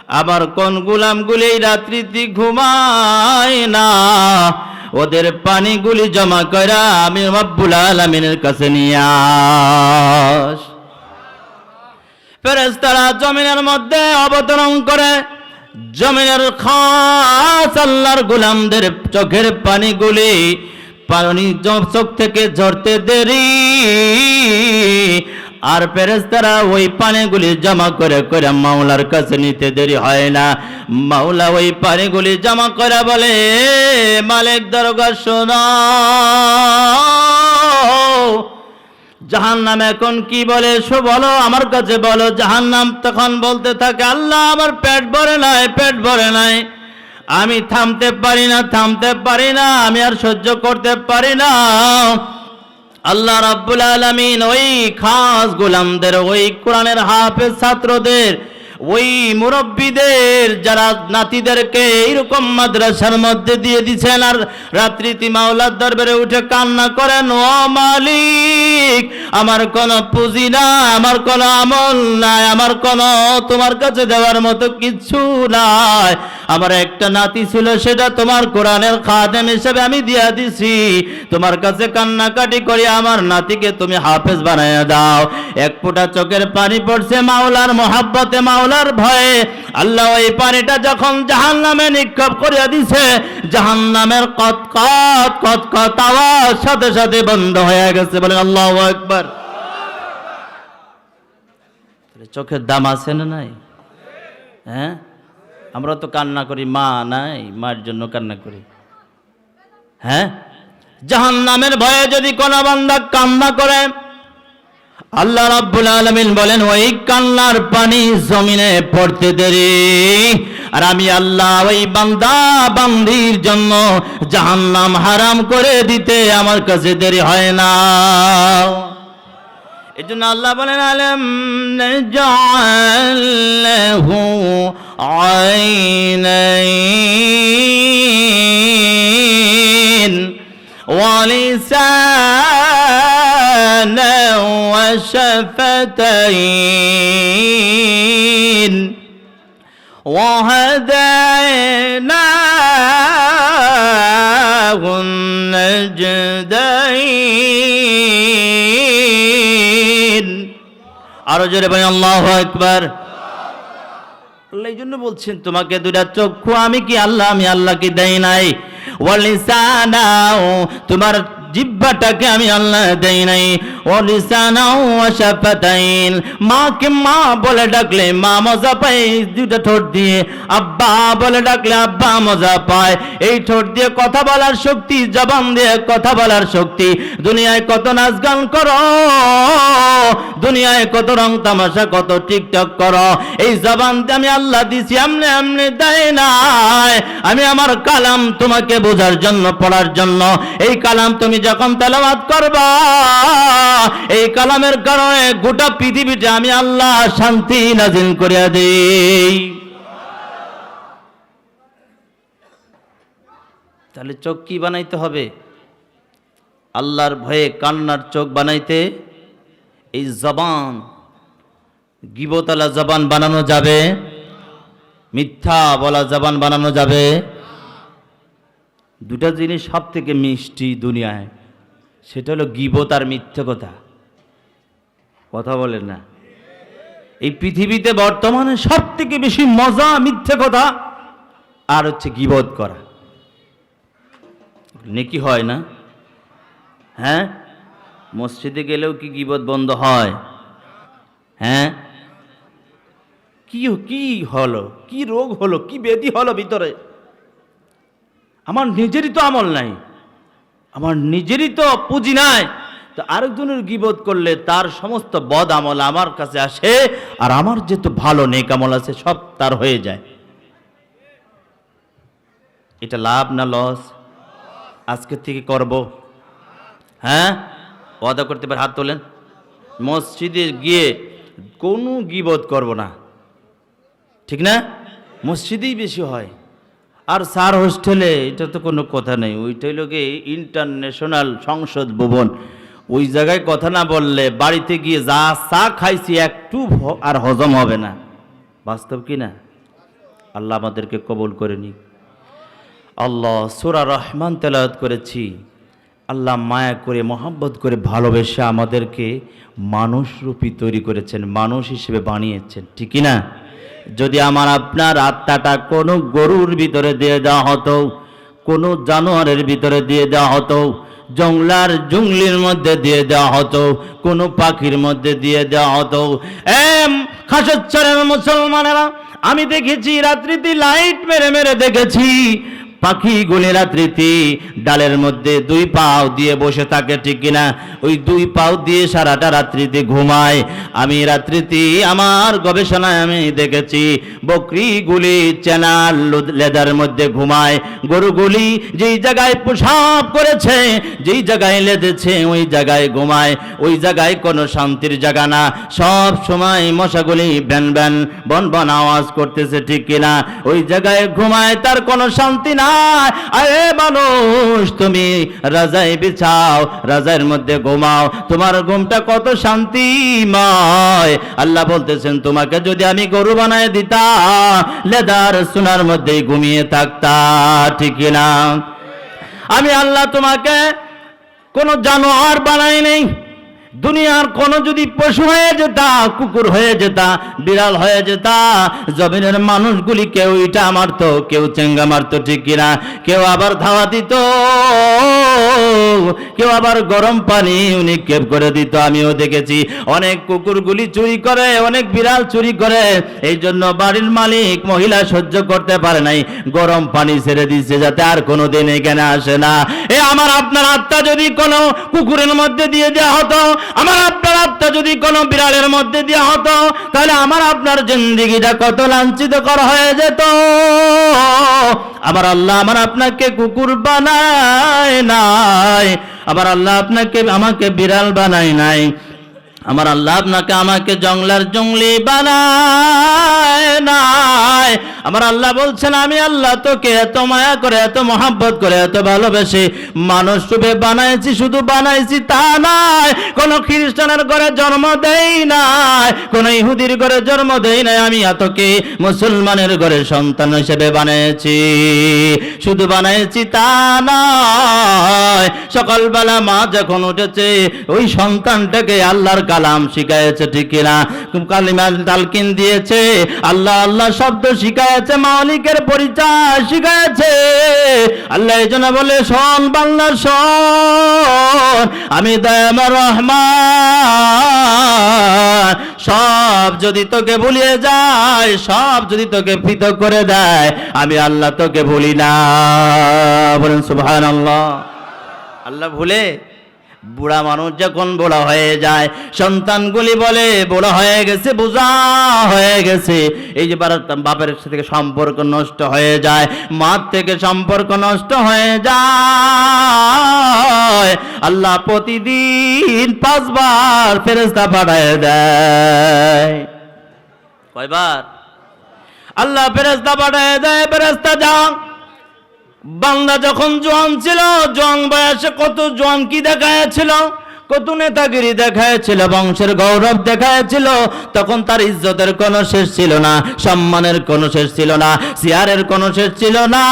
আবার কোন গোলামগুলি এই রাত্রিতে ঘুমায় না, ওদের পানিগুলি জমা করা আমি রব্বুল আলামিনের কাছে নিয়ে আস। ফেরেশতারা জমিনের মধ্যে অবতরণ করে জমিনের খাস আল্লাহর গোলামদের চোখের পানিগুলি চোখ থেকে ঝরতে দেরি, আর ফেরেশতারা ওই পানিগুলি জমা করে করে মাওলার কাছে নিতে দেরি হয় না। মাওলা ওই পানিগুলি জমা করে বলে, মালিক দরগা শোনো, জাহান্নাম এখন কি বলে বলো, আমার কাছে বলো। জাহান্নাম তখন বলতে থাকে, আল্লাহ আমার পেট ভরে নাই, পেট ভরে নাই, আমি থামতে পারি না, থামতে পারি না, আমি আর সহ্য করতে পারি না। আল্লাহ রাব্বুল আলামিন ওই খাস গোলামদের, ওই কোরআনের হাফেজ ছাত্রদের, ওই মুরব্বীদের যারা নাতিদেরকে এইরকম মাদ্রাসার মধ্যে দিয়ে দিচ্ছেন, আর রাত্রিতে মাওলার দরবারে উঠে কান্না করেন, ও মালিক আমার কোনো পুঁজি নাই, আমার কোনো আমল নাই, আমার কোনো তোমার কাছে দেওয়ার মতো কিচ্ছু নাই, আমার একটা নাতি ছিল, সেটা তোমার কোরআনের খাদেম হিসেবে আমি দিয়া দিছি, তোমার কাছে কান্নাকাটি করি আমার নাতিকে তুমি হাফেজ বানায়া দাও। এক ফোঁটা চোখের পানি পড়ছে মাওলার মহাব্বতে, মাওলার ভয়ে। আল্লাহ ওই পানিটা যখন জাহান্নামে নিক্ষেপ করিয়া দিছে, জাহান্নামের কতকত কতকত আওয়াজ সাথে সাথে বন্ধ হয়ে গেছে। বলেন আল্লাহু আকবার। চোখের দাম আছে না নাই? হ্যাঁ, আমরা তো কান্না করি, মা নাই, মার জন্য কান্না করি। হ্যাঁ, জাহান্নামের ভয়ে যদি কোন বান্দা কান্না করে, আল্লাহ রাব্বুল আলামিন বলেন ওই কান্নার পানি জমিনে পড়তে দেরি, আর আমি আল্লাহ ওই বান্দা বান্দির জন্য জাহান্নাম হারাম করে দিতে আমার কাছে দেরি হয় না। এজন্য আল্লাহ বলেন, আলাম নাজআলহু আইনাইন ওয়া লিসানান ওয়া শাফাতাইন ওয়া হাদাইনাহুন নাজদাইন। আরো জোরে বলেন আল্লাহু আকবার। আল্লাহ এই জন্য বলছেন, তোমাকে দুইটা চক্ষু আমি কি আল্লাহ, আমি আল্লাহ কি দেই নাই? ওয়া লিসানাও, তোমার জিহ্বাটাকে আমি আল্লাহ দেই নাই। ওয়া লিসানাও ওয়া শাফাতাইন, মাকে মা বলে ডাকলে মা মজা পায় দুইটা ঠোঁট দিয়ে, আব্বা বলে ডাকলে আব্বা মজা পায়। এই ঠোঁট দিয়ে কথা বলার শক্তি, জবান দিয়ে কথা বলার শক্তি। দুনিয়ায় কত নাচ গান করো, দুনিয়ায় কত রং তামাশা, কত টিকটক করো, এই জবান দিয়ে আমি আল্লাহ দিছি, আমনে আমনে দেয় নাই। আমি আমার কালাম তোমাকে বোঝার জন্য, পড়ার জন্য, এই কালাম তুমি যখন তেলাওয়াত করবা, এই কালামের কারণে গোটা পৃথিবীতে আমি আল্লাহ শান্তি নাজিল করিয়া দেই। তাহলে চোখ কি বানাইতে হবে? আল্লাহর ভয়ে কান্নার চোখ বানাইতে এই জবান, গীবতলা জবান বানানো যাবে, মিথ্যা বলা জবান বানানো যাবে। দুটা জিনিস সব থেকে মিষ্টি দুনিয়ায়, সেটা হলো গীবত আর মিথ্যে কথা। কথা বলেন না? এই পৃথিবীতে বর্তমানে সব থেকে বেশি মজা মিথ্যে কথা আর হচ্ছে গীবত করা। নেকি হয় না? হ্যাঁ, মসজিদে গেলেও কি গীবত বন্ধ হয়? হ্যাঁ, কি হলো, কি রোগ হলো, কি ব্যাধি হলো ভিতরে? আমার নিজেরই তো আমল নাই, আমার নিজেরই তো পুঁজি নাই, তো আরেকজনের গীবত করলে তার সমস্ত বদ আমল আমার কাছে আসে, আর আমার যেহেতু ভালো নেক আমল আছে সব তার হয়ে যায়। এটা লাভ না লস? আজকে থেকে করব। হ্যাঁ, ওয়াদা করতে পারে? হাত তোলেন। মসজিদে গিয়ে কোনো গীবত করব না, ঠিক না? মসজিদেই বেশি হয়। আর স্যার হোস্টেলে এটা তো কোনো কথা নেই, ওইটা হইল গিয়ে ইন্টারন্যাশনাল সংসদ ভবন, ওই জায়গায় কথা না বললে বাড়িতে গিয়ে যা চা খাইছি একটু আর হজম হবে না। বাস্তব কি না? আল্লাহ আমাদেরকে কবুল করে নিক। আল্লাহ সূরা রহমান তেলাওয়াত করেছি। আল্লাহ মায়া করে মহব্বত করে ভালোবেসে আমাদেরকে মানুষরূপী তৈরি করেছেন, মানুষ হিসেবে বানিয়েছেন, ঠিক না? যদি আমার আপনার আত্মাটা কোনো গরুর ভিতরে দিয়ে দেওয়া হতো, কোনো জানোয়ারের ভিতরে দিয়ে দেওয়া হতো, জংলার জঙ্গলির মধ্যে দিয়ে দেওয়া হতো, কোনো পাখির মধ্যে দিয়ে দেওয়া হতো, খাসচ্ছরের মুসলমানেরা, আমি দেখেছি রাত্রিতে লাইট মেরে মেরে দেখেছি পাখিগুলি রাত্রিতে ডালের মধ্যে দুই পাও দিয়ে বসে থাকে, ঠিক কিনা? ওই দুই পাও দিয়ে সারাটা রাত্রিতে ঘুমায়। আমি রাত্রিতে আমার গবেষণায় আমি দেখেছি বকরিগুলি চেনা লেদার মধ্যে ঘুমায়, গরুগুলি যেই জায়গায় প্রসাব করেছে, যেই জায়গায় লেদেছে ওই জায়গায় ঘুমায়। ওই জায়গায় কোনো শান্তির জায়গা না, সব সময় মশাগুলি ব্যান ব্যান বন বন আওয়াজ করতেছে, ঠিক কিনা? ওই জায়গায় ঘুমায়, তার কোনো শান্তি না। আরে মানুষ, তুমি রাজায় বিছাও, রাজার মধ্যে ঘুমাও, তোমার ঘুমটা কত শান্তিময়। আল্লাহ বলতেছেন তোমাকে যদি আমি গরু বানায় দিতাম, লেদার সোনার মধ্যেই ঘুমিয়ে থাকতা, ঠিক না? আমি আল্লাহ তোমাকে কোনো জানোয়ার বানাই নেই। দুনিয়ার কোন যদি পশু হয়ে যেতা, কুকুর হয়ে যেতা, বিড়াল হয়ে যেতা, জমিনের মানুষগুলি কেউ ইটা মারতো, কেউ চেঙ্গা মারতো, ঠিক কিনা? কেউ আবার ধাওয়া দিত, কেউ আবার গরম পানি নিক্ষেপ করে দিত। আমিও দেখেছি অনেক কুকুরগুলি চুরি করে, অনেক বিড়াল চুরি করে। এই জন্য বাড়ির মালিক মহিলা সহ্য করতে পারে নাই, গরম পানি ছেড়ে দিচ্ছে যাতে আর কোনোদিন এখানে আসে না। আমার আপনার আত্মা যদি কোনো কুকুরের মধ্যে দিয়ে দেওয়া হতো, আমার আপনার আত্মা যদি কোনো বিড়ালের মধ্যে দেওয়া হতো, তাহলে আমার আপনার জিন্দেগিটা কত লাঞ্ছিত করা হয়ে যেত। আমার আল্লাহ আমার আপনাকে কুকুর বানায় নাই, আমার আল্লাহ আপনাকে আমাকে বিড়াল বানায় নাই, আমার আল্লাহ আপনাকে আমাকে জংলার জঙ্গলি বানায় নাই। আমার আল্লাহ বলছেন আমি আল্লাহ তোকে এত মায়া করে, এত মহাব্বত করে, এত ভালোবেসে মানুষ রূপে বানাইছি। শুধু বানাইছি তা নয়, কোন খ্রিস্টানের ঘরে জন্ম দেই নাই, কোন ইহুদির ঘরে জন্ম দেই নাই, আমি তোকে মুসলমানের ঘরে সন্তান হিসেবে বানিয়েছি। শুধু বানাইছি তা নয়, সকালবেলা মা যখন উঠেছে ওই সন্তানটাকে আল্লাহর কালাম শিখায়েছে, ঠিক কিনা? কালিমা তালকিন দিয়েছে, আল্লাহ আল্লাহ শব্দ শিখায়েছে, মালিকের পরিচয় শিখায়েছে। আল্লাহ এই জন্য বলে শোন বান্দা শোন, আমি দয়াময় রহমান। সব যদি তোকে ভুলিয়ে যায়, সব যদি তোকে পৃথক করে দেয়, আমি আল্লাহ তোকে ভুলি না। বলেন সুবহানাল্লাহ। আল্লাহ ভুলে? বুড়া মানুষ যখন বুড়া হয়ে যায়, সন্তানগুলি বলে বুড়া হয়ে গেছে, বোঝা হয়ে গেছে। এই যে বাপের থেকে সম্পর্ক নষ্ট হয়ে যায়, মার থেকে সম্পর্ক নষ্ট হয়ে যায়, আল্লাহ প্রতিদিন 5 বার ফেরেশতা পাঠায় দেয়। কয়বার? আল্লাহ ফেরেশতা পাঠায় দেয়, ফেরেশতা যাও। বান্দা যখন জোয়ান ছিল, জোয়ান বয়সে কত জোয়ান কি দেখায়েছিল, কত নেতাগিরি দেখায়েছিল, বংশের গৌরব দেখায়েছিল। তখন তার ইজ্জতের কোনো শেষ ছিল না, সম্মানের কোনো শেষ ছিল না, চেয়ারের কোনো শেষ ছিল না।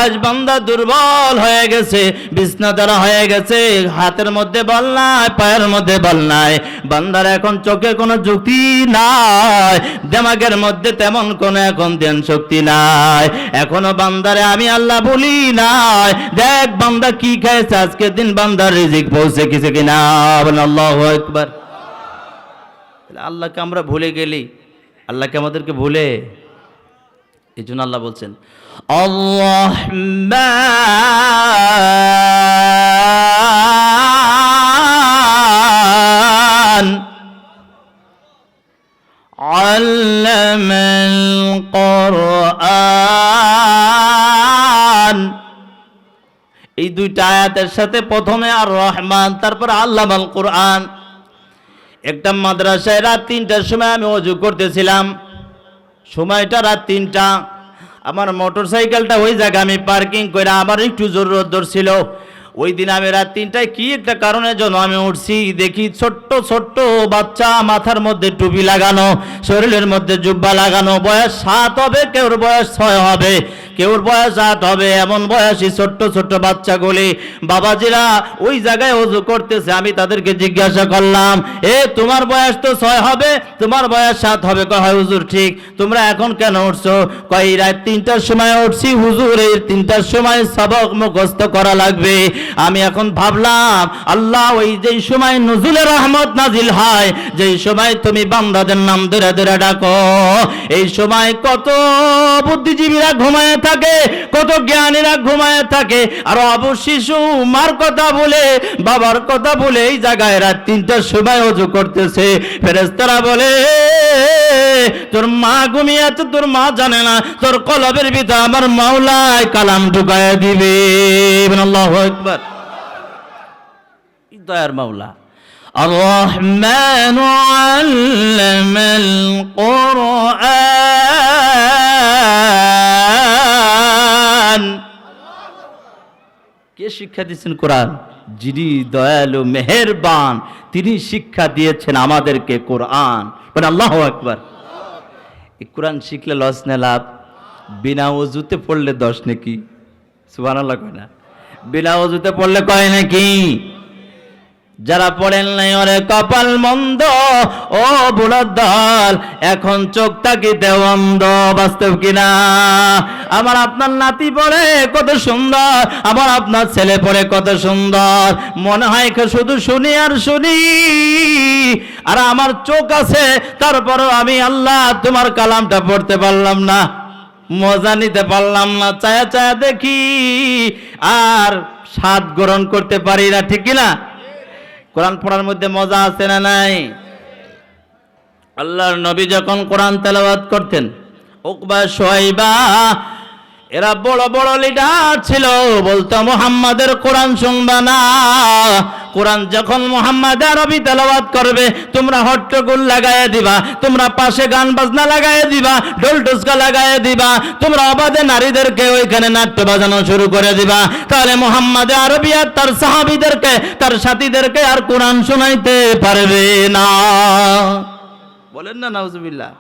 আজ বান্দা দুর্বল হয়ে গেছে, বিছনাদারা হয়ে গেছে, হাতের মধ্যে বল নাই, পায়ের মধ্যে বল নাই। বান্দার এখন চোখে কোনো যুক্তি নাই, দিমাগের মধ্যে তেমন কোনো এখন ধ্যান শক্তি নাই। এখনো বান্দারে আমি আল্লাহ বলি নাই। দেখ বান্দা কি খাইছে, আজকের দিন বান্দার রিজিক পৌঁছে গেছে কিনা? আল্লাহু আকবার। আল্লাহকে আমরা ভুলে গেলি, আল্লাহকে আমাদেরকে ভুলে। এই জন্য আল্লাহ বলছেন আল্লাহমান আল্লামাল কুরআন। এই দুইটা আয়াতের সাথে প্রথমে আর রহমান, তারপর আল্লামাল কুরআন। একটা মাদ্রাসায় রাত 3টার সময় আমি ওযু করতেছিলাম, সময়টা রাত 3টা। আমার মোটর সাইকেলটা ওই জায়গায় আমি পার্কিং করে আমার একটু জরুরত ধরছিল। ওই দিন আমি রাত 3টায় কি একটা কারণের জন্য আমি উঠছি, দেখি ছোট্ট ছোট্ট বাচ্চা, মাথার মধ্যে টুপি লাগানো, শরীরের মধ্যে জুব্বা লাগানো, বয়স 7 হবে, কেউর বয়স 6 হবে, কেউর বয়স 8 হবে, এমন বয়সী ছোট্ট ছোট্ট বাচ্চাগুলি বাবাজিরা ওই জায়গায় ওযু করতেছে। আমি তাদেরকে জিজ্ঞাসা করলাম, তোমার বয়স তো 6 হবে, তোমার বয়স 7 হবে। কয় হুজুর ঠিক, তোমরা এখন কেন উঠছো? কয় রাত 3টার সময় উঠছি হুজুর, এই 3টার সময় সবক মুখস্থ করা লাগবে। আমি এখন ভাবলাম, আল্লাহ ওই যেই সময় নজুলের রহমত নাজিল হয়, যেই সময় তুমি বান্দাদের নাম ধরে ধরে ডাকো, এই সময় কত বুদ্ধিজীবীরা ঘুমায় থাকে, কত জ্ঞানীরা ঘুমায় থাকে, আর অবু শিশু মার কথা বলে, বাবার কথা বলে এই জায়গায় রাত 3টার সময় ওযু করতেছে। ফেরেশতারা বলে, তোর মা ঘুমিয়ে আছে, তোর মা জানে না তোর কলবের ভিতর আমার মাওলায় কালাম ঢুকায়া দিবে। আল্লাহু আকবার। দয়ার মাওলা আর-রহমানু আল্লামাল কুরআন। কে শিক্ষা দিয়েছেন কোরআন? যিনি দয়ালু মেহেরবান, তিনি শিক্ষা দিয়েছেন আমাদেরকে কোরআন। বলে আল্লাহু আকবার। এই কোরআন শিখলে লস না লাভ? বিনা ওযুতে পড়লে 10 নাকি? সুবহানাল্লাহ কয় না? বিনা ওযুতে পড়লে কয় নাকি? যারা পড়েন নাই ওরে কপাল মন্দ, ও বুড়ার দল, এখন চোখ তাকিতে অন্ধ। বাস্তব কিনা? আমার আপনার নাতি পড়ে কত সুন্দর, আমার আপনার ছেলে পড়ে কত সুন্দর, মনে হয় শুধু শুনি আর শুনি, আর আমার চোখ আছে তারপরও আমি আল্লাহ তোমার কালামটা পড়তে পারলাম না, মজা নিতে পারলাম না, চায়া চায়া দেখি আর স্বাদ গ্রহণ করতে পারি না। ঠিক কিনা? কোরআন পড়ার মধ্যে মজা আছে না নাই? আল্লাহর নবী যখন কোরআন তেলাওয়াত করতেন, উকবা, শুআইবা এরা বড় বড় লিডার ছিল, বলতো মুহাম্মাদের কোরআন শুনবা না। কোরআন যখন মুহাম্মদ আরবি তেলাওয়াত করবে, তোমরা হট্টগোল লাগায়ে দিবা, তোমরা পাশে গান বাজনা লাগায়ে দিবা, ঢোল টুসকা লাগায়ে দিবা, তোমরা অবাধে নারীদেরকে ওইখানে নাট্য বাজানো শুরু করে দিবা। তাহলে মুহাম্মদ আরবি আর তার সাহাবীদেরকে, তার সাথীদেরকে আর কোরআন শোনাইতে পারবে না। বলেন না নাউজুবিল্লাহ।